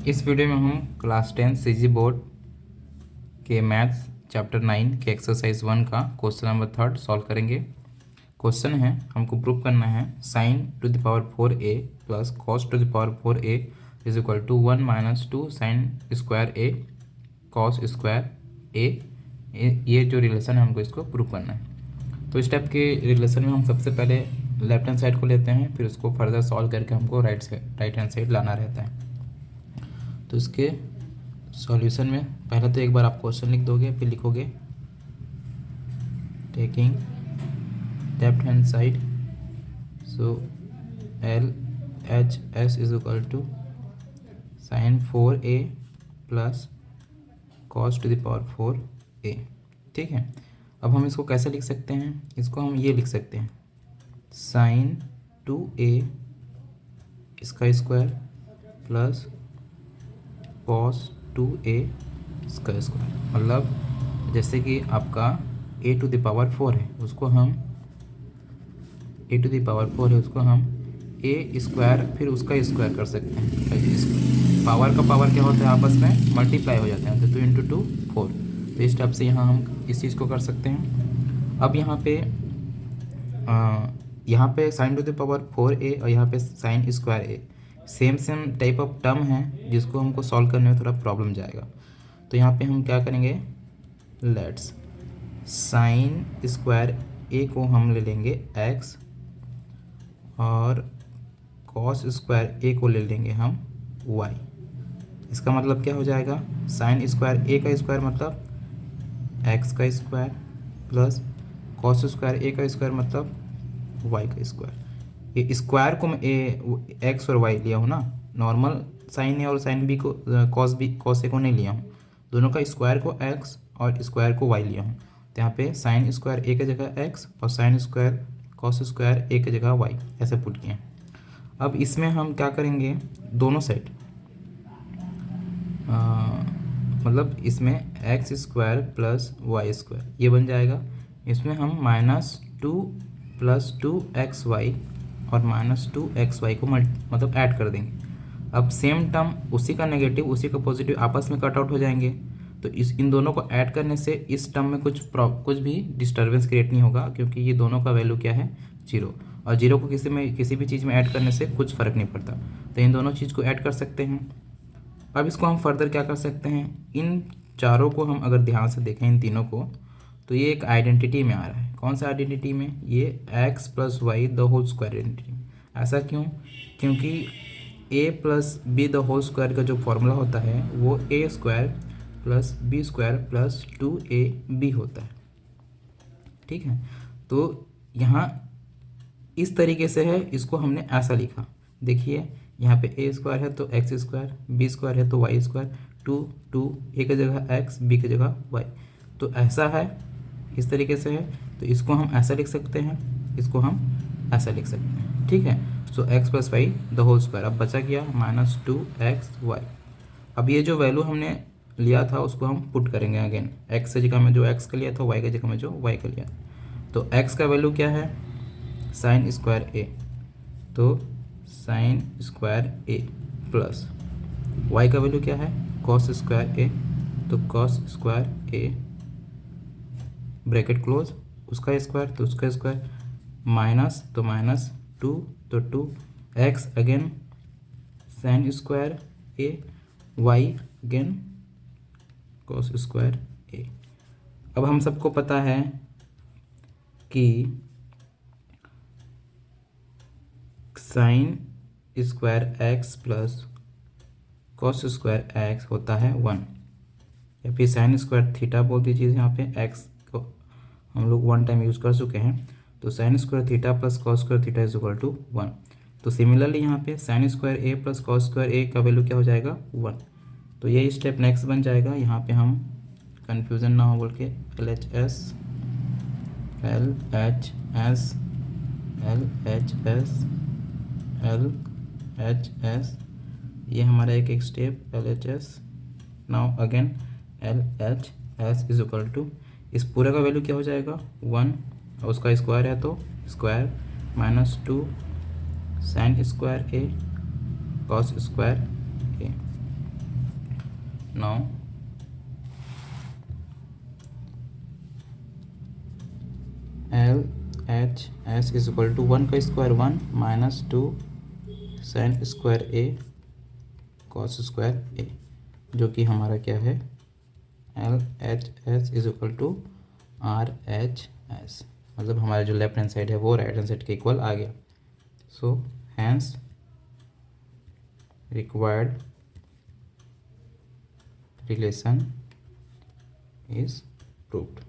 इस वीडियो में हम क्लास 10 सीजी बोर्ड के मैथ्स चैप्टर 9 के एक्सरसाइज 1 का क्वेश्चन नंबर 3 सॉल्व करेंगे। क्वेश्चन है, हमको प्रूव करना है sine to the power 4a plus cos to the power 4a is equal to 1 minus 2 sine square a cos square a। ये जो रिलेशन है हमको इसको प्रूव करना है। तो इस टाइप के रिलेशन में हम सबसे पहले लेफ्ट हैंड साइड को लेते हैं, फिर उसको फर्दर सॉल्व करके हमको राइट हैंड साइड लाना रहता है। तो इसके सॉल्यूशन में पहले तो एक बार आप क्वेश्चन लिख दोगे, फिर लिखोगे taking left hand side, so L H S is equal to sine 4a plus cos to the power 4a। ठीक है, अब हम इसको कैसे लिख सकते हैं? इसको हम ये लिख सकते हैं साइन 2a इसका स्क्वायर प्लस कॉस 2a इसका स्क्वायर। मतलब जैसे कि आपका a टू द पावर 4 है, उसको हम a टू द पावर 4 है, उसको हम a स्क्वायर फिर उसका स्क्वायर कर सकते हैं। पावर का पावर क्या होता है, आपस में मल्टीप्लाई हो जाते हैं, तो 2 इंटू 2 4। तो इस टाइप से यहाँ हम इस चीज़ को कर सकते हैं। अब यहाँ पे sign to the power 4a और यहाँ पे sine square a same type of term है, जिसको हमको सॉल्व करने में थोड़ा प्रॉब्लम जाएगा। तो यहाँ पे हम क्या करेंगे, लेट्स साइन स्क्वायर a को हम ले लेंगे x और कॉस स्क्वायर a को ले लेंगे हम y। इसका मतलब क्या हो जाएगा, साइन स्क्वायर a का स्क्वायर मतलब x का square plus cos square a का स्क्वायर मतलब y का स्क्वायर। ये स्क्वायर को मैं एक्स और वाई लिया हूँ ना, नॉर्मल साइन ए और साइन बी को कॉस ए को नहीं लिया हूँ, दोनों का स्क्वायर को एक्स और स्क्वायर को वाई लिया हूँ। तो यहाँ पे साइन स्क्वायर ए की जगह एक्स और साइन स्क्वायर कॉस स्क्वायर ए की जगह वाई ऐसे पुट किए। अब इसमें हम क्या करेंगे, दोनों साइड मतलब इसमें x square plus y square ये बन जाएगा। इसमें हम -2 प्लस 2xy और -2xy को मतलब ऐड कर देंगे। अब सेम टर्म उसी का नेगेटिव उसी का पॉजिटिव आपस में कट आउट हो जाएंगे, तो इन दोनों को ऐड करने से इस टर्म में कुछ भी डिस्टर्बेंस क्रिएट नहीं होगा, क्योंकि ये दोनों का वैल्यू क्या है, 0। और 0 को किसी भी चीज़ में ऐड करने से कुछ फ़र्क नहीं पड़ता, तो इन दोनों चीज़ को ऐड कर सकते हैं। अब इसको हम फर्दर क्या कर सकते हैं, इन चारों को हम अगर ध्यान से देखें, इन तीनों को, तो ये एक आइडेंटिटी में आ रहा है। कौन सा आइडेंटिटी में, ये x plus y the whole square identity में। ऐसा क्यों, क्योंकि a plus b the whole square का जो फॉर्मूला होता है वो a square plus b square plus 2ab होता है। ठीक है, तो यहाँ इस तरीके से है, इसको हमने ऐसा लिखा। देखिए यहाँ पे a स्क्वायर है तो x स्क्वायर, b स्क्वायर है तो y स्क्वायर, 2 a की जगह x, b की जगह y, तो ऐसा है, इस तरीके से है। तो इसको हम ऐसा लिख सकते हैं, इसको हम ऐसा लिख सकते हैं। ठीक है, so x plus y the whole square. अब बचा गया -2xy। अब ये जो वैल्यू हमने लिया था उसको हम पुट करेंगे अगेन, x की जगह में जो x का लिया था, y की जगह में जो y का लिया। तो x का वैल्यू क्या है, साइन स्क्वायर a, तो sine square a plus y का वैल्यू क्या है, कॉस स्क्वायर a, तो cos square a bracket close, उसका स्क्वायर तो उसका स्क्वायर, माइनस तो -2 तो 2x again sine square a, y again cos square a। अब हम सबको पता है कि sine square x plus cos square x होता है 1, या फिर साइन स्क्वायर थीटा बोल दीजिए। यहाँ पे x को हम लोग 1 टाइम यूज़ कर चुके हैं, तो sine square theta plus cos square theta is equal to 1। तो सिमिलरली यहाँ पे sine square a plus cos square a का वैल्यू क्या हो जाएगा, 1। तो ये स्टेप नेक्स्ट बन जाएगा। यहाँ पे हम कन्फ्यूज़न ना हो बोल के एल एच एस ये हमारा एक step LHS। Now again LHS is equal to, इस पूरे का वैल्यू क्या हो जाएगा, 1, और उसका स्क्वायर है तो square -2 sine square a cos square a। Now L H S is equal to 1 का square 1 minus 2 sine square a cos square a, जो कि हमारा क्या है, L H S is equal to R H S, मतलब हमारा जो left hand side है वो राइट हैंड साइड के इक्वल आ गया। So hence required relation is proved.